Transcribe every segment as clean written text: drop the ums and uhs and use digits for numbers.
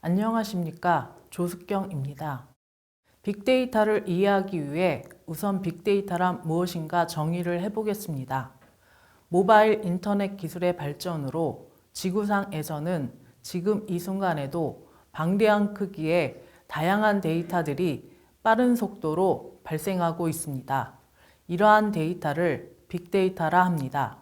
안녕하십니까, 조숙경입니다. 빅데이터를 이해하기 위해 우선 빅데이터란 무엇인가 정의를 해보겠습니다. 모바일 인터넷 기술의 발전으로 지구상에서는 지금 이 순간에도 방대한 크기의 다양한 데이터들이 빠른 속도로 발생하고 있습니다. 이러한 데이터를 빅데이터라 합니다.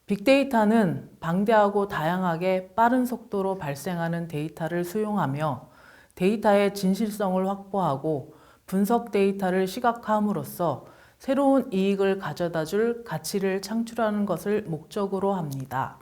빅데이터는 방대하고 다양하게 빠른 속도로 발생하는 데이터를 수용하며 데이터의 진실성을 확보하고 분석 데이터를 시각화함으로써 새로운 이익을 가져다 줄 가치를 창출하는 것을 목적으로 합니다.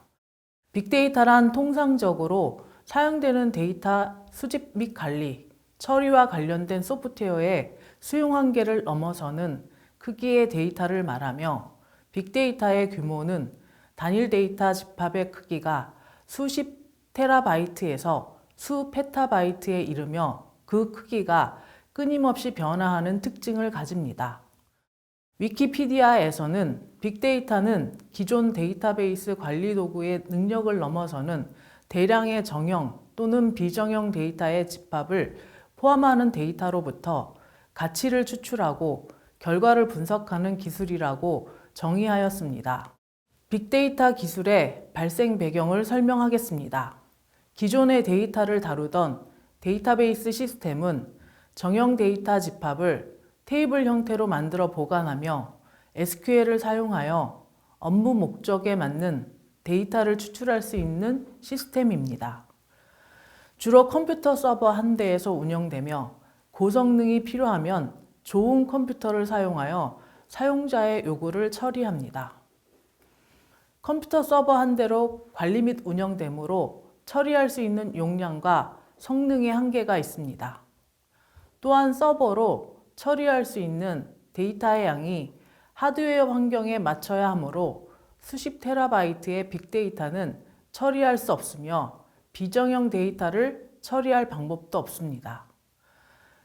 빅데이터란 통상적으로 사용되는 데이터 수집 및 관리, 처리와 관련된 소프트웨어의 수용 한계를 넘어서는 크기의 데이터를 말하며 빅데이터의 규모는 단일 데이터 집합의 크기가 수십 테라바이트에서 수 페타바이트에 이르며 그 크기가 끊임없이 변화하는 특징을 가집니다. 위키피디아에서는 빅데이터는 기존 데이터베이스 관리 도구의 능력을 넘어서는 대량의 정형 또는 비정형 데이터의 집합을 포함하는 데이터로부터 가치를 추출하고 결과를 분석하는 기술이라고 정의하였습니다. 빅데이터 기술의 발생 배경을 설명하겠습니다. 기존의 데이터를 다루던 데이터베이스 시스템은 정형 데이터 집합을 테이블 형태로 만들어 보관하며 SQL을 사용하여 업무 목적에 맞는 데이터를 추출할 수 있는 시스템입니다. 주로 컴퓨터 서버 한 대에서 운영되며 고성능이 필요하면 좋은 컴퓨터를 사용하여 사용자의 요구를 처리합니다. 컴퓨터 서버 한 대로 관리 및 운영되므로 처리할 수 있는 용량과 성능의 한계가 있습니다. 또한 서버로 처리할 수 있는 데이터의 양이 하드웨어 환경에 맞춰야 하므로 수십 테라바이트의 빅데이터는 처리할 수 없으며 비정형 데이터를 처리할 방법도 없습니다.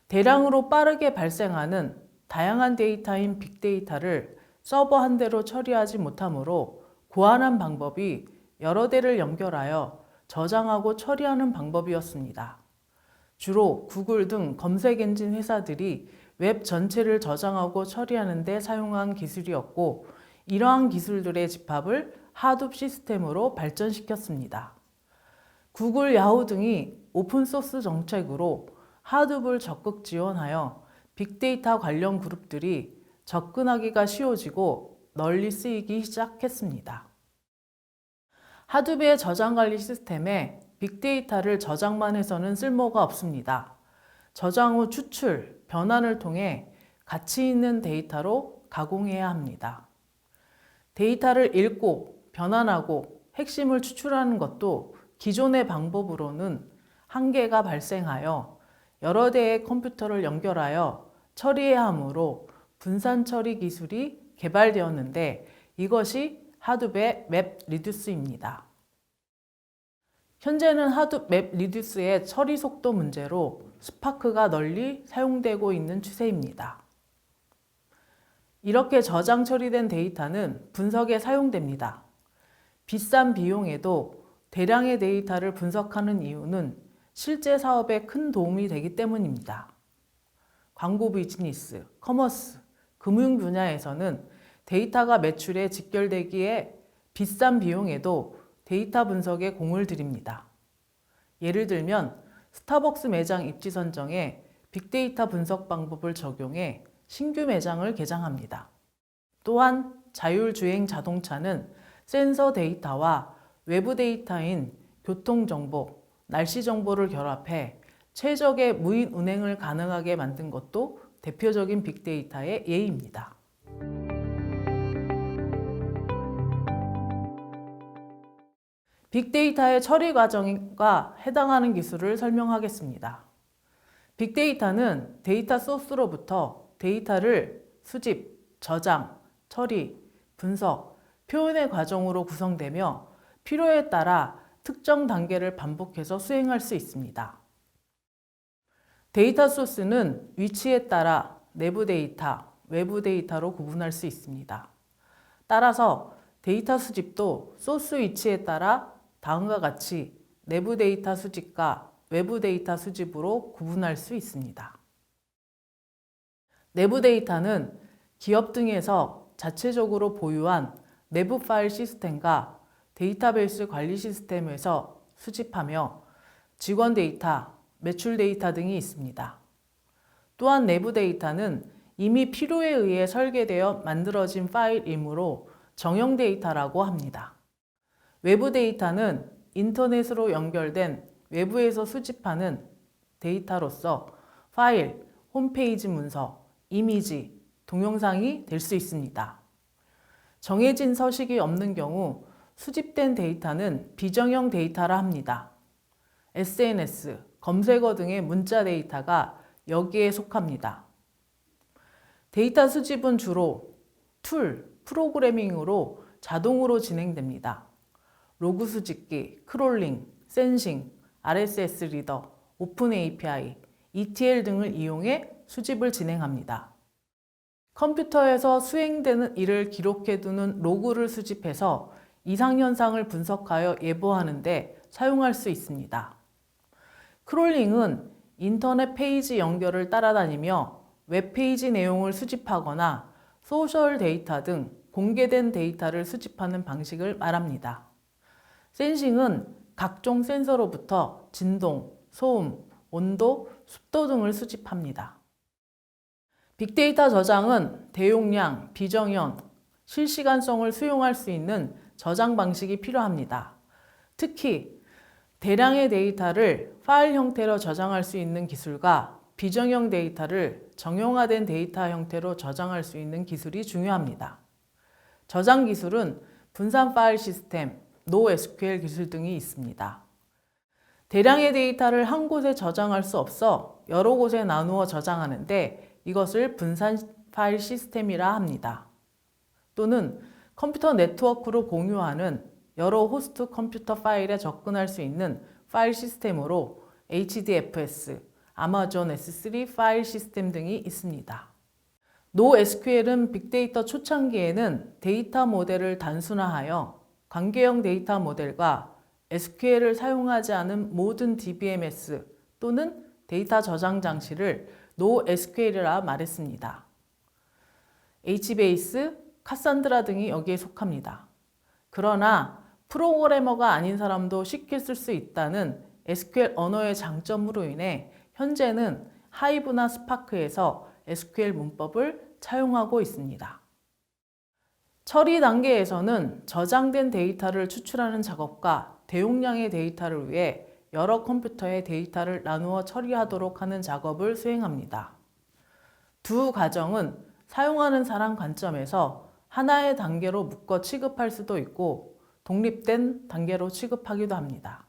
대량으로 빠르게 발생하는 다양한 데이터인 빅데이터를 서버 한 대로 처리하지 못하므로 고안한 방법이 여러 대를 연결하여 저장하고 처리하는 방법이었습니다. 주로 구글 등 검색 엔진 회사들이 웹 전체를 저장하고 처리하는 데 사용한 기술이었고, 이러한 기술들의 집합을 하둡 시스템으로 발전시켰습니다. 구글, 야후 등이 오픈소스 정책으로 하둡을 적극 지원하여 빅데이터 관련 그룹들이 접근하기가 쉬워지고 널리 쓰이기 시작했습니다. 하둡의 저장관리 시스템에 빅데이터를 저장만 해서는 쓸모가 없습니다. 저장 후 추출, 변환을 통해 가치 있는 데이터로 가공해야 합니다. 데이터를 읽고 변환하고 핵심을 추출하는 것도 기존의 방법으로는 한계가 발생하여 여러 대의 컴퓨터를 연결하여 처리해야 하므로 분산 처리 기술이 개발되었는데, 이것이 하둡의 맵리듀스입니다. 현재는 하둡 맵리듀스의 처리 속도 문제로 스파크가 널리 사용되고 있는 추세입니다. 이렇게 저장 처리된 데이터는 분석에 사용됩니다. 비싼 비용에도 대량의 데이터를 분석하는 이유는 실제 사업에 큰 도움이 되기 때문입니다. 광고 비즈니스, 커머스, 금융 분야에서는 데이터가 매출에 직결되기에 비싼 비용에도 데이터 분석에 공을 들입니다. 예를 들면 스타벅스 매장 입지 선정에 빅데이터 분석 방법을 적용해 신규 매장을 개장합니다. 또한 자율주행 자동차는 센서 데이터와 외부 데이터인 교통정보, 날씨 정보를 결합해 최적의 무인 운행을 가능하게 만든 것도 대표적인 빅데이터의 예입니다. 빅데이터의 처리 과정과 해당하는 기술을 설명하겠습니다. 빅데이터는 데이터 소스로부터 데이터를 수집, 저장, 처리, 분석, 표현의 과정으로 구성되며 필요에 따라 특정 단계를 반복해서 수행할 수 있습니다. 데이터 소스는 위치에 따라 내부 데이터, 외부 데이터로 구분할 수 있습니다. 따라서 데이터 수집도 소스 위치에 따라 다음과 같이 내부 데이터 수집과 외부 데이터 수집으로 구분할 수 있습니다. 내부 데이터는 기업 등에서 자체적으로 보유한 내부 파일 시스템과 데이터베이스 관리 시스템에서 수집하며 직원 데이터, 매출 데이터 등이 있습니다. 또한 내부 데이터는 이미 필요에 의해 설계되어 만들어진 파일이므로 정형 데이터라고 합니다. 외부 데이터는 인터넷으로 연결된 외부에서 수집하는 데이터로서 파일, 홈페이지 문서, 이미지, 동영상이 될 수 있습니다. 정해진 서식이 없는 경우 수집된 데이터는 비정형 데이터라 합니다. SNS, 검색어 등의 문자 데이터가 여기에 속합니다. 데이터 수집은 주로 툴, 프로그래밍으로 자동으로 진행됩니다. 로그 수집기, 크롤링, 센싱, RSS 리더, 오픈 API, ETL 등을 이용해 수집을 진행합니다. 컴퓨터에서 수행되는 일을 기록해두는 로그를 수집해서 이상현상을 분석하여 예보하는 데 사용할 수 있습니다. 크롤링은 인터넷 페이지 연결을 따라다니며 웹페이지 내용을 수집하거나 소셜 데이터 등 공개된 데이터를 수집하는 방식을 말합니다. 센싱은 각종 센서로부터 진동, 소음, 온도, 습도 등을 수집합니다. 빅데이터 저장은 대용량, 비정형, 실시간성을 수용할 수 있는 저장 방식이 필요합니다. 특히 대량의 데이터를 파일 형태로 저장할 수 있는 기술과 비정형 데이터를 정형화된 데이터 형태로 저장할 수 있는 기술이 중요합니다. 저장 기술은 분산 파일 시스템, NoSQL 기술 등이 있습니다. 대량의 데이터를 한 곳에 저장할 수 없어 여러 곳에 나누어 저장하는데 이것을 분산 파일 시스템이라 합니다. 또는 컴퓨터 네트워크로 공유하는 여러 호스트 컴퓨터 파일에 접근할 수 있는 파일 시스템으로 HDFS, 아마존 S3 파일 시스템 등이 있습니다. NoSQL은 빅데이터 초창기에는 데이터 모델을 단순화하여 관계형 데이터 모델과 SQL을 사용하지 않은 모든 DBMS 또는 데이터 저장 장치를 NoSQL이라 말했습니다. HBase, 카산드라 등이 여기에 속합니다. 그러나 프로그래머가 아닌 사람도 쉽게 쓸 수 있다는 SQL 언어의 장점으로 인해 현재는 하이브나 스파크에서 SQL 문법을 차용하고 있습니다. 처리 단계에서는 저장된 데이터를 추출하는 작업과 대용량의 데이터를 위해 여러 컴퓨터의 데이터를 나누어 처리하도록 하는 작업을 수행합니다. 두 과정은 사용하는 사람 관점에서 하나의 단계로 묶어 취급할 수도 있고 독립된 단계로 취급하기도 합니다.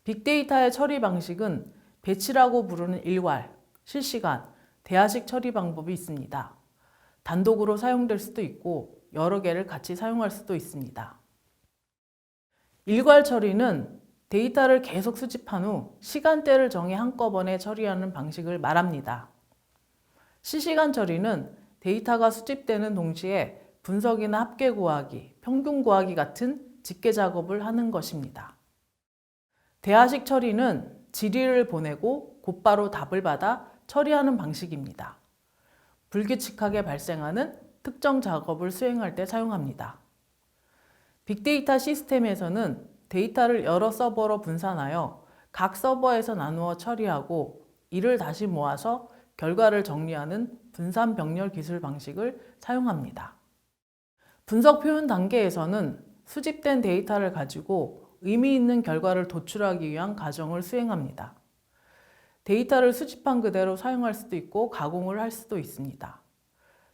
빅데이터의 처리 방식은 배치라고 부르는 일괄, 실시간, 대화식 처리 방법이 있습니다. 단독으로 사용될 수도 있고 여러 개를 같이 사용할 수도 있습니다. 일괄 처리는 데이터를 계속 수집한 후 시간대를 정해 한꺼번에 처리하는 방식을 말합니다. 실시간 처리는 데이터가 수집되는 동시에 분석이나 합계 구하기, 평균 구하기 같은 집계 작업을 하는 것입니다. 대화식 처리는 질의를 보내고 곧바로 답을 받아 처리하는 방식입니다. 불규칙하게 발생하는 특정 작업을 수행할 때 사용합니다. 빅데이터 시스템에서는 데이터를 여러 서버로 분산하여 각 서버에서 나누어 처리하고 이를 다시 모아서 결과를 정리하는 분산 병렬 기술 방식을 사용합니다. 분석 표현 단계에서는 수집된 데이터를 가지고 의미 있는 결과를 도출하기 위한 과정을 수행합니다. 데이터를 수집한 그대로 사용할 수도 있고 가공을 할 수도 있습니다.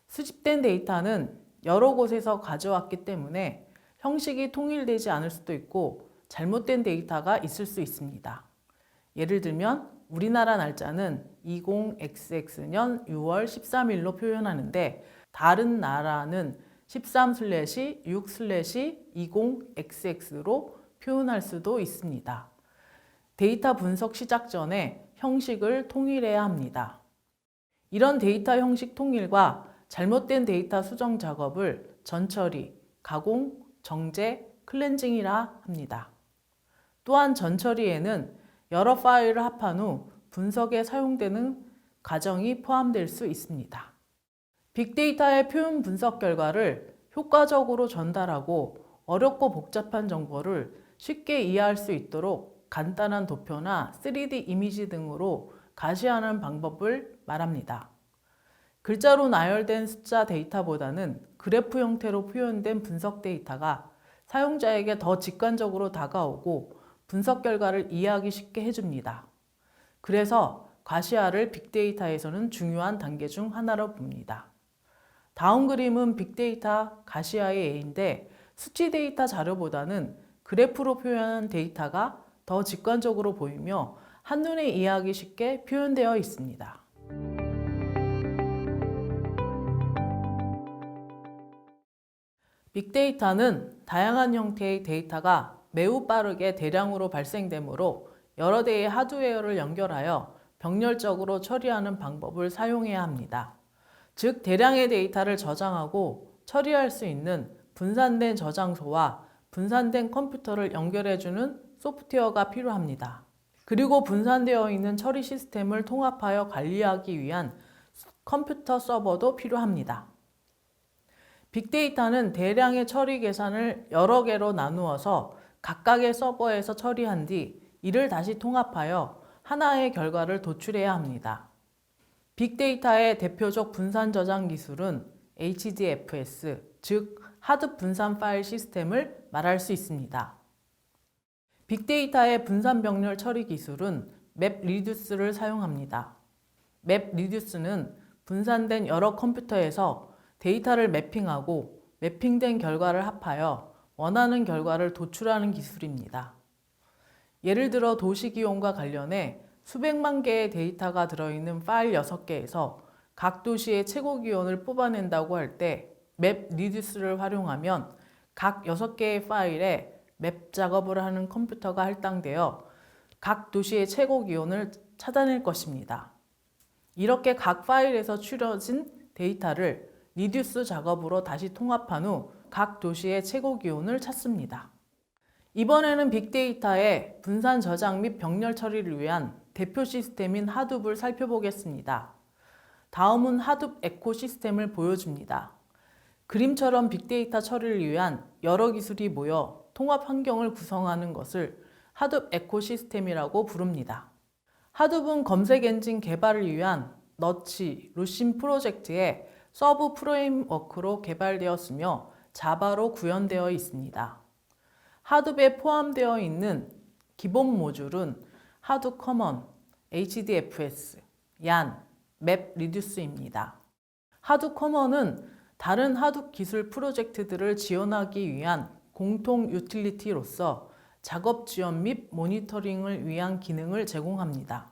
수집된 데이터는 여러 곳에서 가져왔기 때문에 형식이 통일되지 않을 수도 있고 잘못된 데이터가 있을 수 있습니다. 예를 들면 우리나라 날짜는 20XX 년 6월 13일로 표현하는데 다른 나라는 13/6/20XX.로 표현할 수도 있습니다. 데이터 분석 시작 전에 형식을 통일해야 합니다. 이런 데이터 형식 통일과 잘못된 데이터 수정 작업을 전처리, 가공, 정제, 클렌징이라 합니다. 또한 전처리에는 여러 파일을 합한 후 분석에 사용되는 과정이 포함될 수 있습니다. 빅데이터의 표현 분석 결과를 효과적으로 전달하고 어렵고 복잡한 정보를 쉽게 이해할 수 있도록 간단한 도표나 3D 이미지 등으로 가시하는 방법을 말합니다. 글자로 나열된 숫자 데이터보다는 그래프 형태로 표현된 분석 데이터가 사용자에게 더 직관적으로 다가오고 분석 결과를 이해하기 쉽게 해줍니다. 그래서 가시화를 빅데이터에서는 중요한 단계 중 하나로 봅니다. 다음 그림은 빅데이터 가시화의 예인데 수치 데이터 자료보다는 그래프로 표현한 데이터가 더 직관적으로 보이며 한눈에 이해하기 쉽게 표현되어 있습니다. 빅데이터는 다양한 형태의 데이터가 매우 빠르게 대량으로 발생되므로 여러 대의 하드웨어를 연결하여 병렬적으로 처리하는 방법을 사용해야 합니다. 즉, 대량의 데이터를 저장하고 처리할 수 있는 분산된 저장소와 분산된 컴퓨터를 연결해주는 소프트웨어가 필요합니다. 그리고 분산되어 있는 처리 시스템을 통합하여 관리하기 위한 컴퓨터 서버도 필요합니다. 빅데이터는 대량의 처리 계산을 여러 개로 나누어서 각각의 서버에서 처리한 뒤 이를 다시 통합하여 하나의 결과를 도출해야 합니다. 빅데이터의 대표적 분산 저장 기술은 HDFS, 즉 하드 분산 파일 시스템을 말할 수 있습니다. 빅데이터의 분산 병렬 처리 기술은 맵리듀스를 사용합니다. 맵리듀스는 분산된 여러 컴퓨터에서 데이터를 매핑하고 매핑된 결과를 합하여 원하는 결과를 도출하는 기술입니다. 예를 들어 도시기온과 관련해 수백만 개의 데이터가 들어있는 파일 6개에서 각 도시의 최고 기온을 뽑아낸다고 할 때 맵리듀스를 활용하면 각 6개의 파일에 맵 작업을 하는 컴퓨터가 할당되어 각 도시의 최고 기온을 찾아낼 것입니다. 이렇게 각 파일에서 추려진 데이터를 리듀스 작업으로 다시 통합한 후 각 도시의 최고 기온을 찾습니다. 이번에는 빅데이터의 분산 저장 및 병렬 처리를 위한 대표 시스템인 하둡을 살펴보겠습니다. 다음은 하둡 에코시스템을 보여줍니다. 그림처럼 빅데이터 처리를 위한 여러 기술이 모여 통합 환경을 구성하는 것을 하둡 에코시스템이라고 부릅니다. 하둡은 검색 엔진 개발을 위한 너치, 루신 프로젝트의 서브 프레임워크로 개발되었으며 자바로 구현되어 있습니다. 하둡에 포함되어 있는 기본 모듈은 하둡 커먼, HDFS, 얀, 맵리듀스입니다. 하둡 커먼은 다른 하둡 기술 프로젝트들을 지원하기 위한 공통 유틸리티로서 작업 지원 및 모니터링을 위한 기능을 제공합니다.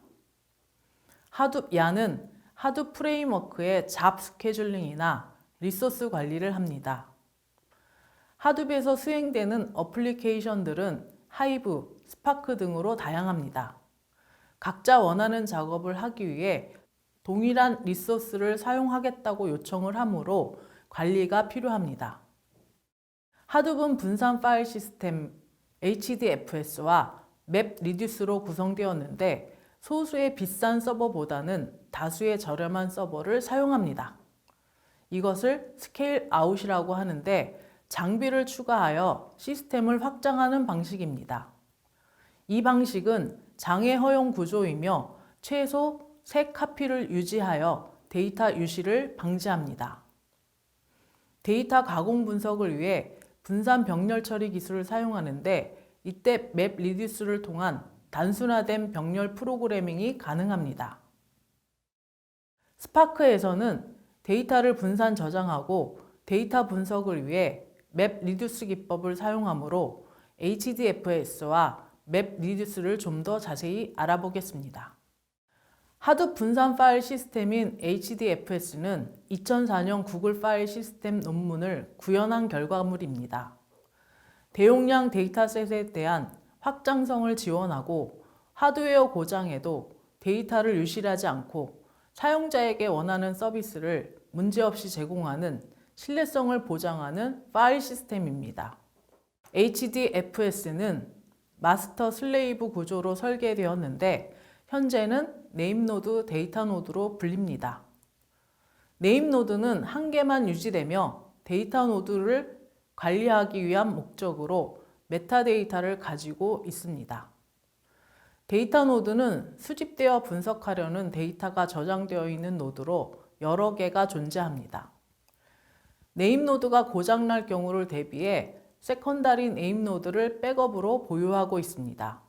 하둡 얀은 하둡 프레임워크의 잡 스케줄링이나 리소스 관리를 합니다. 하둡에서 수행되는 어플리케이션들은 하이브, 스파크 등으로 다양합니다. 각자 원하는 작업을 하기 위해 동일한 리소스를 사용하겠다고 요청을 하므로 관리가 필요합니다. 하둡은 분산 파일 시스템 HDFS와 맵리듀스로 구성되었는데 소수의 비싼 서버보다는 다수의 저렴한 서버를 사용합니다. 이것을 스케일 아웃이라고 하는데 장비를 추가하여 시스템을 확장하는 방식입니다. 이 방식은 장애 허용 구조이며 최소 3카피를 유지하여 데이터 유실을 방지합니다. 데이터 가공 분석을 위해 분산 병렬 처리 기술을 사용하는데 이때 맵리듀스를 통한 단순화된 병렬 프로그래밍이 가능합니다. 스파크에서는 데이터를 분산 저장하고 데이터 분석을 위해 맵리듀스 기법을 사용하므로 HDFS와 맵리듀스를 좀 더 자세히 알아보겠습니다. 하둡 분산 파일 시스템인 HDFS는 2004년 구글 파일 시스템 논문을 구현한 결과물입니다. 대용량 데이터셋에 대한 확장성을 지원하고 하드웨어 고장에도 데이터를 유실하지 않고 사용자에게 원하는 서비스를 문제없이 제공하는 신뢰성을 보장하는 파일 시스템입니다. HDFS는 마스터 슬레이브 구조로 설계되었는데 현재는 네임노드, 데이터노드로 불립니다. 네임노드는 한 개만 유지되며 데이터노드를 관리하기 위한 목적으로 메타데이터를 가지고 있습니다. 데이터노드는 수집되어 분석하려는 데이터가 저장되어 있는 노드로 여러 개가 존재합니다. 네임노드가 고장날 경우를 대비해 세컨다리 네임노드를 백업으로 보유하고 있습니다.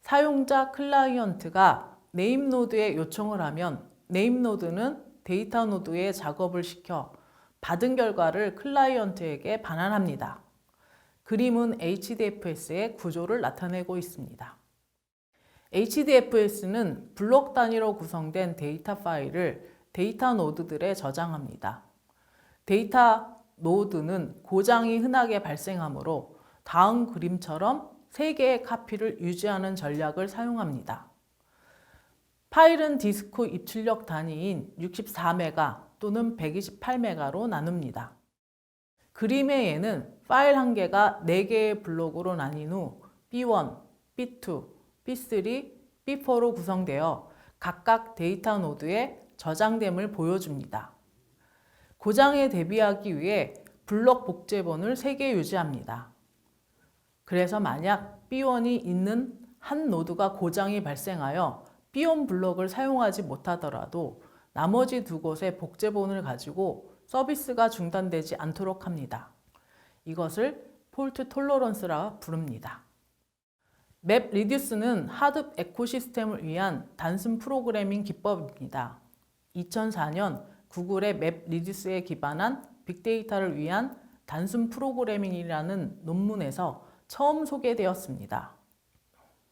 사용자 클라이언트가 네임노드에 요청을 하면 네임노드는 데이터노드에 작업을 시켜 받은 결과를 클라이언트에게 반환합니다. 그림은 HDFS의 구조를 나타내고 있습니다. HDFS는 블록 단위로 구성된 데이터 파일을 데이터 노드들에 저장합니다. 데이터 노드는 고장이 흔하게 발생하므로 다음 그림처럼 3개의 카피를 유지하는 전략을 사용합니다. 파일은 디스크 입출력 단위인 64메가 또는 128메가로 나눕니다. 그림의 예는 파일 한 개가 4개의 블록으로 나뉜 후 B1, B2, B3, B4로 구성되어 각각 데이터 노드에 저장됨을 보여줍니다. 고장에 대비하기 위해 블록 복제본을 3개 유지합니다. 그래서 만약 B1이 있는 한 노드가 고장이 발생하여 B1 블록을 사용하지 못하더라도 나머지 2곳의 복제본을 가지고 서비스가 중단되지 않도록 합니다. 이것을 폴트 톨러런스라 부릅니다. 맵 리듀스는 하드 에코시스템을 위한 단순 프로그래밍 기법입니다. 2004년 구글의 맵 리듀스에 기반한 빅데이터를 위한 단순 프로그래밍이라는 논문에서 처음 소개되었습니다.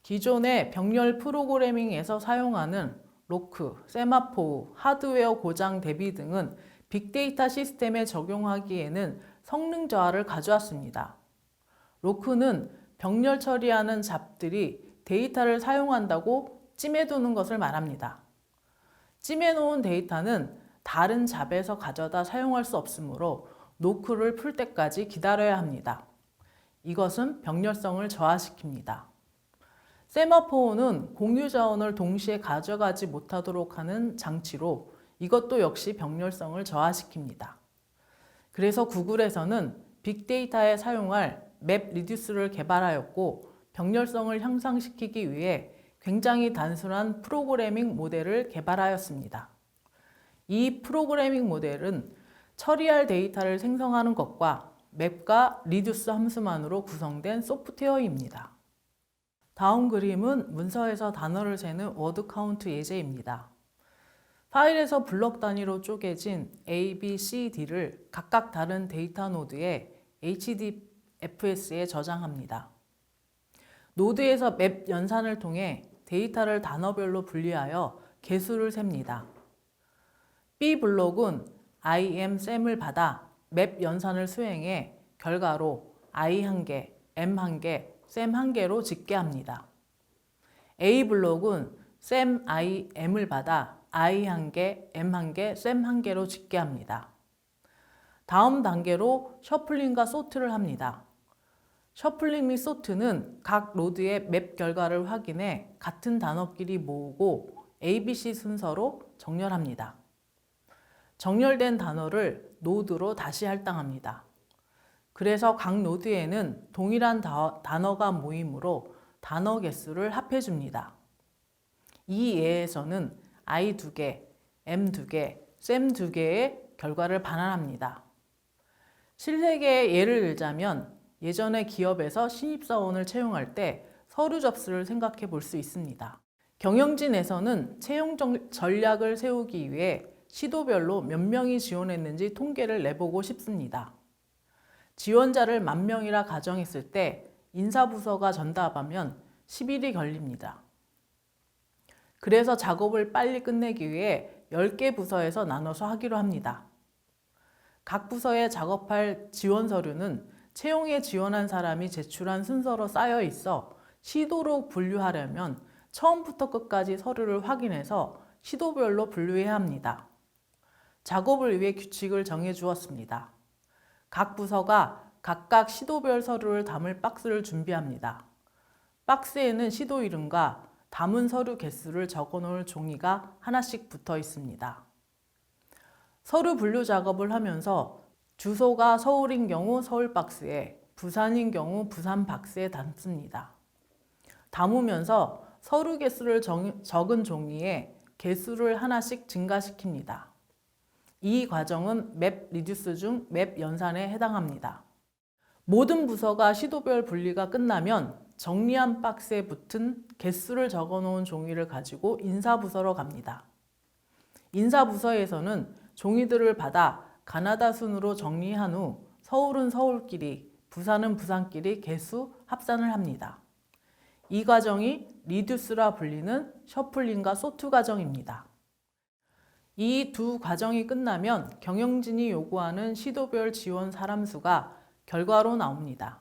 기존의 병렬 프로그래밍에서 사용하는 로크, 세마포우, 하드웨어 고장 대비 등은 빅데이터 시스템에 적용하기에는 성능 저하를 가져왔습니다. 로크는 병렬 처리하는 잡들이 데이터를 사용한다고 찜해두는 것을 말합니다. 찜해놓은 데이터는 다른 잡에서 가져다 사용할 수 없으므로 노크를 풀 때까지 기다려야 합니다. 이것은 병렬성을 저하시킵니다. 세마포어는 공유 자원을 동시에 가져가지 못하도록 하는 장치로 이것도 역시 병렬성을 저하시킵니다. 그래서 구글에서는 빅데이터에 사용할 맵 리듀스를 개발하였고 병렬성을 향상시키기 위해 굉장히 단순한 프로그래밍 모델을 개발하였습니다. 이 프로그래밍 모델은 처리할 데이터를 생성하는 것과 맵과 리듀스 함수만으로 구성된 소프트웨어입니다. 다음 그림은 문서에서 단어를 세는 워드 카운트 예제입니다. 파일에서 블록 단위로 쪼개진 A, B, C, D를 각각 다른 데이터 노드에 HDFS에 저장합니다. 노드에서 맵 연산을 통해 데이터를 단어별로 분리하여 개수를 셉니다. B 블록은 IM_SAM을 받아 맵 연산을 수행해 결과로 I 1개, M 1개, SAM 1개로 집계합니다. A 블록은 SAM IM을 받아 I 1개, M 1개, SAM 1개로 집계합니다. 다음 단계로 셔플링과 소트를 합니다. 셔플링 및 소트는 각 노드의 맵 결과를 확인해 같은 단어끼리 모으고 ABC 순서로 정렬합니다. 정렬된 단어를 노드로 다시 할당합니다. 그래서 각 노드에는 동일한 단어가 모이므로 단어 개수를 합해줍니다. 이 예에서는 I 2개, M 2개, SAM 2개의 결과를 반환합니다. 실세계의 예를 들자면 예전에 기업에서 신입사원을 채용할 때 서류 접수를 생각해 볼 수 있습니다. 경영진에서는 채용 전략을 세우기 위해 시도별로 몇 명이 지원했는지 통계를 내보고 싶습니다. 지원자를 10,000명이라 가정했을 때 인사부서가 전답하면 10일이 걸립니다. 그래서 작업을 빨리 끝내기 위해 10개 부서에서 나눠서 하기로 합니다. 각 부서에 작업할 지원 서류는 채용에 지원한 사람이 제출한 순서로 쌓여 있어 시도로 분류하려면 처음부터 끝까지 서류를 확인해서 시도별로 분류해야 합니다. 작업을 위해 규칙을 정해 주었습니다. 각 부서가 각각 시도별 서류를 담을 박스를 준비합니다. 박스에는 시도 이름과 담은 서류 개수를 적어 놓을 종이가 하나씩 붙어 있습니다. 서류 분류 작업을 하면서 주소가 서울인 경우 서울 박스에, 부산인 경우 부산 박스에 담습니다. 담으면서 서류 개수를 적은 종이에 개수를 하나씩 증가시킵니다. 이 과정은 맵 리듀스 중 맵 연산에 해당합니다. 모든 부서가 시도별 분리가 끝나면 정리한 박스에 붙은 개수를 적어 놓은 종이를 가지고 인사부서로 갑니다. 인사부서에서는 종이들을 받아 가나다 순으로 정리한 후 서울은 서울끼리, 부산은 부산끼리 개수 합산을 합니다. 이 과정이 리듀스라 불리는 셔플링과 소트 과정입니다. 이 두 과정이 끝나면 경영진이 요구하는 시도별 지원 사람 수가 결과로 나옵니다.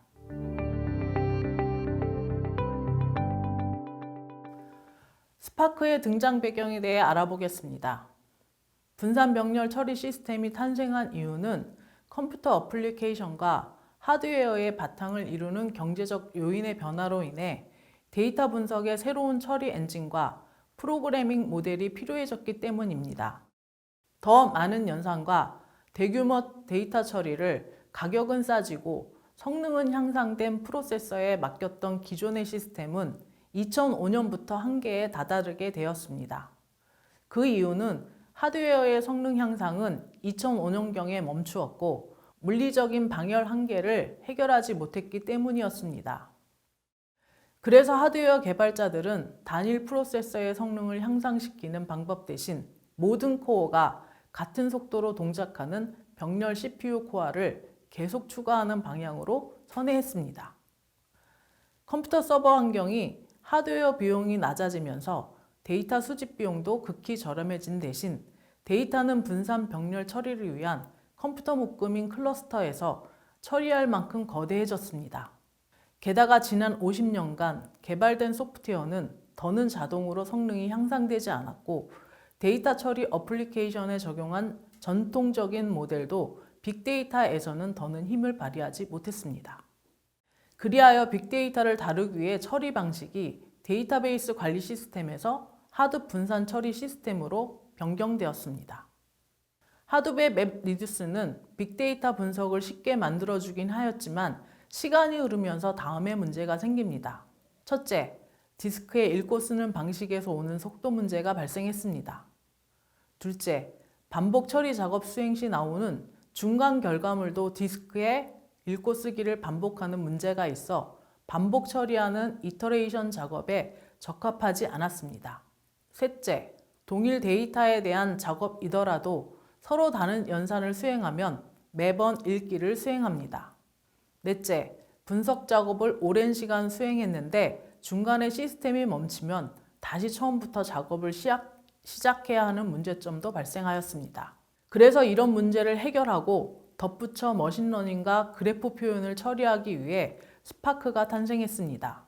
스파크의 등장 배경에 대해 알아보겠습니다. 분산 병렬 처리 시스템이 탄생한 이유는 컴퓨터 어플리케이션과 하드웨어의 바탕을 이루는 경제적 요인의 변화로 인해 데이터 분석의 새로운 처리 엔진과 프로그래밍 모델이 필요해졌기 때문입니다. 더 많은 연산과 대규모 데이터 처리를 가격은 싸지고 성능은 향상된 프로세서에 맡겼던 기존의 시스템은 2005년부터 한계에 다다르게 되었습니다. 그 이유는 하드웨어의 성능 향상은 2005년경에 멈추었고 물리적인 방열 한계를 해결하지 못했기 때문이었습니다. 그래서 하드웨어 개발자들은 단일 프로세서의 성능을 향상시키는 방법 대신 모든 코어가 같은 속도로 동작하는 병렬 CPU 코어를 계속 추가하는 방향으로 선회했습니다. 컴퓨터 서버 환경이 하드웨어 비용이 낮아지면서 데이터 수집 비용도 극히 저렴해진 대신 데이터는 분산 병렬 처리를 위한 컴퓨터 묶음인 클러스터에서 처리할 만큼 거대해졌습니다. 게다가 지난 50년간 개발된 소프트웨어는 더는 자동으로 성능이 향상되지 않았고 데이터 처리 어플리케이션에 적용한 전통적인 모델도 빅데이터에서는 더는 힘을 발휘하지 못했습니다. 그리하여 빅데이터를 다루기 위해 처리 방식이 데이터베이스 관리 시스템에서 하드 분산 처리 시스템으로 변경되었습니다. 하드웹 맵 리듀스는 빅데이터 분석을 쉽게 만들어주긴 하였지만 시간이 흐르면서 다음에 문제가 생깁니다. 첫째, 디스크에 읽고 쓰는 방식에서 오는 속도 문제가 발생했습니다. 둘째, 반복 처리 작업 수행 시 나오는 중간 결과물도 디스크에 읽고 쓰기를 반복하는 문제가 있어 반복 처리하는 이터레이션 작업에 적합하지 않았습니다. 셋째, 동일 데이터에 대한 작업이더라도 서로 다른 연산을 수행하면 매번 읽기를 수행합니다. 넷째, 분석 작업을 오랜 시간 수행했는데 중간에 시스템이 멈추면 다시 처음부터 작업을 시작해야 하는 문제점도 발생하였습니다. 그래서 이런 문제를 해결하고 덧붙여 머신러닝과 그래프 표현을 처리하기 위해 스파크가 탄생했습니다.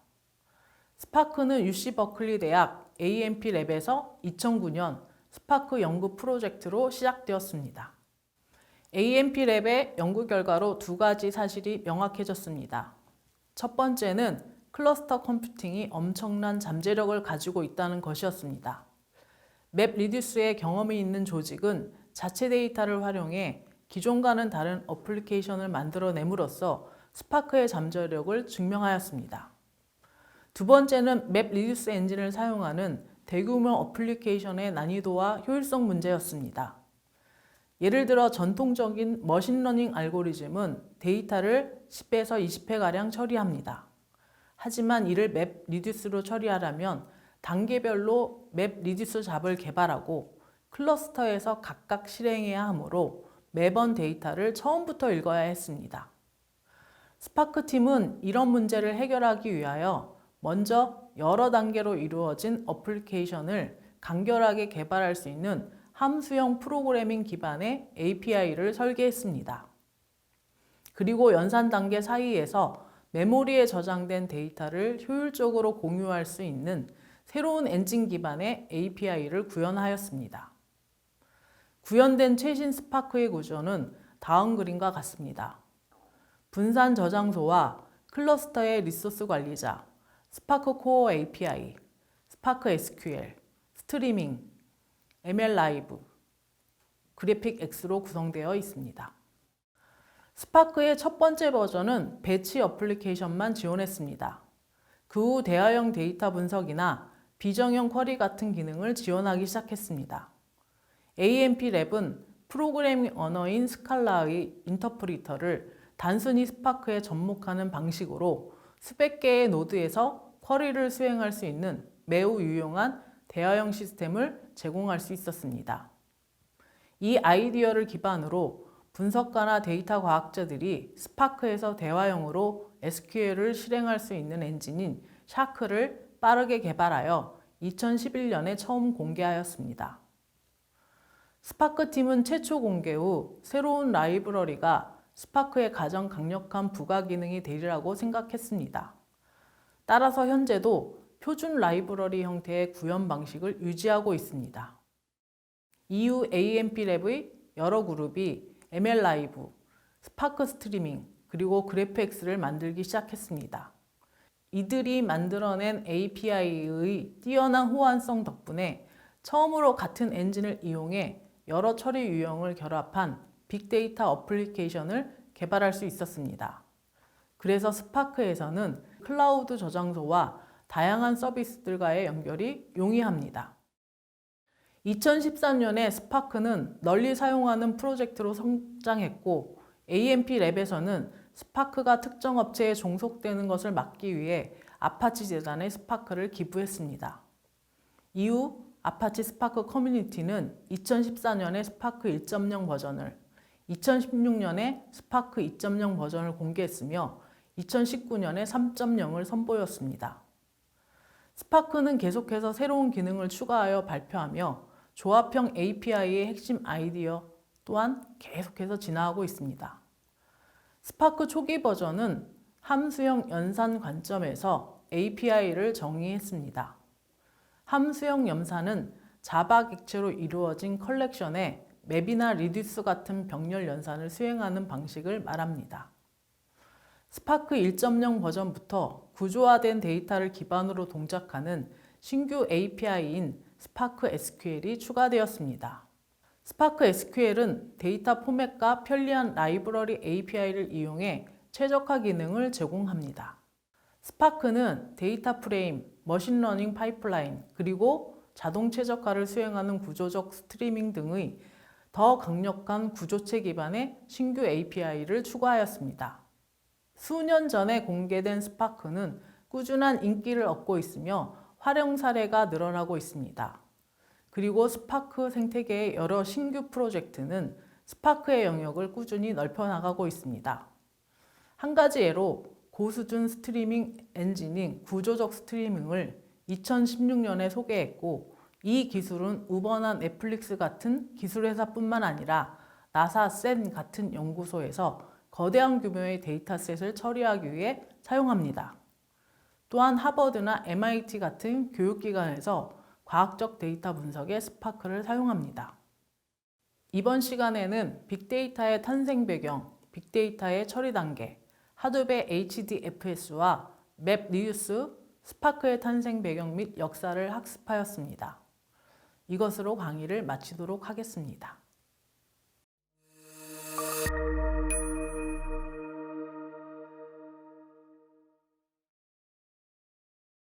스파크는 UC 버클리 대학 AMP 랩에서 2009년 스파크 연구 프로젝트로 시작되었습니다. AMP 랩의 연구 결과로 두 가지 사실이 명확해졌습니다. 첫 번째는 클러스터 컴퓨팅이 엄청난 잠재력을 가지고 있다는 것이었습니다. 맵 리듀스의 경험이 있는 조직은 자체 데이터를 활용해 기존과는 다른 어플리케이션을 만들어냄으로써 스파크의 잠재력을 증명하였습니다. 두 번째는 맵 리듀스 엔진을 사용하는 대규모 어플리케이션의 난이도와 효율성 문제였습니다. 예를 들어 전통적인 머신러닝 알고리즘은 데이터를 10에서 20회가량 처리합니다. 하지만 이를 맵 리듀스로 처리하려면 단계별로 맵 리듀스 잡을 개발하고 클러스터에서 각각 실행해야 하므로 매번 데이터를 처음부터 읽어야 했습니다. 스파크 팀은 이런 문제를 해결하기 위하여 먼저 여러 단계로 이루어진 어플리케이션을 간결하게 개발할 수 있는 함수형 프로그래밍 기반의 API를 설계했습니다. 그리고 연산 단계 사이에서 메모리에 저장된 데이터를 효율적으로 공유할 수 있는 새로운 엔진 기반의 API를 구현하였습니다. 구현된 최신 스파크의 구조는 다음 그림과 같습니다. 분산 저장소와 클러스터의 리소스 관리자, 스파크 코어 API, 스파크 SQL, 스트리밍, ML 라이브, 그래픽 X로 구성되어 있습니다. 스파크의 첫 번째 버전은 배치 어플리케이션만 지원했습니다. 그 후 대화형 데이터 분석이나 비정형 쿼리 같은 기능을 지원하기 시작했습니다. AMP 랩은 프로그래밍 언어인 스칼라의 인터프리터를 단순히 스파크에 접목하는 방식으로 수백 개의 노드에서 쿼리를 수행할 수 있는 매우 유용한 대화형 시스템을 제공할 수 있었습니다. 이 아이디어를 기반으로 분석가나 데이터 과학자들이 스파크에서 대화형으로 SQL을 실행할 수 있는 엔진인 샤크를 빠르게 개발하여 2011년에 처음 공개하였습니다. 스파크 팀은 최초 공개 후 새로운 라이브러리가 스파크의 가장 강력한 부가 기능이 되리라고 생각했습니다. 따라서 현재도 표준 라이브러리 형태의 구현 방식을 유지하고 있습니다. 이후 AMP랩의 여러 그룹이 ML 라이브, 스파크 스트리밍, 그리고 그래프X를 만들기 시작했습니다. 이들이 만들어낸 API의 뛰어난 호환성 덕분에 처음으로 같은 엔진을 이용해 여러 처리 유형을 결합한 빅데이터 어플리케이션을 개발할 수 있었습니다. 그래서 스파크에서는 클라우드 저장소와 다양한 서비스들과의 연결이 용이합니다. 2014년에 스파크는 널리 사용하는 프로젝트로 성장했고 AMP랩에서는 스파크가 특정 업체에 종속되는 것을 막기 위해 아파치 재단에 스파크를 기부했습니다. 이후 아파치 스파크 커뮤니티는 2014년에 스파크 1.0 버전을, 2016년에 스파크 2.0 버전을 공개했으며 2019년에 3.0을 선보였습니다. 스파크는 계속해서 새로운 기능을 추가하여 발표하며 조합형 API의 핵심 아이디어 또한 계속해서 진화하고 있습니다. 스파크 초기 버전은 함수형 연산 관점에서 API를 정의했습니다. 함수형 연산은 자바 객체로 이루어진 컬렉션에 맵이나 리듀스 같은 병렬 연산을 수행하는 방식을 말합니다. 스파크 1.0 버전부터 구조화된 데이터를 기반으로 동작하는 신규 API인 스파크 SQL이 추가되었습니다. 스파크 SQL은 데이터 포맷과 편리한 라이브러리 API를 이용해 최적화 기능을 제공합니다. 스파크는 데이터 프레임, 머신러닝 파이프라인, 그리고 자동 최적화를 수행하는 구조적 스트리밍 등의 더 강력한 구조체 기반의 신규 API를 추가하였습니다. 수년 전에 공개된 스파크는 꾸준한 인기를 얻고 있으며 활용 사례가 늘어나고 있습니다. 그리고 스파크 생태계의 여러 신규 프로젝트는 스파크의 영역을 꾸준히 넓혀나가고 있습니다. 한 가지 예로 고수준 스트리밍 엔진인 구조적 스트리밍을 2016년에 소개했고 이 기술은 우버나 넷플릭스 같은 기술 회사뿐만 아니라 나사, 샌 같은 연구소에서 거대한 규모의 데이터셋을 처리하기 위해 사용합니다. 또한 하버드나 MIT 같은 교육기관에서 과학적 데이터 분석에 스파크를 사용합니다. 이번 시간에는 빅데이터의 탄생 배경, 빅데이터의 처리 단계, 하드베 HDFS와 맵 리듀스, 스파크의 탄생 배경 및 역사를 학습하였습니다. 이것으로 강의를 마치도록 하겠습니다.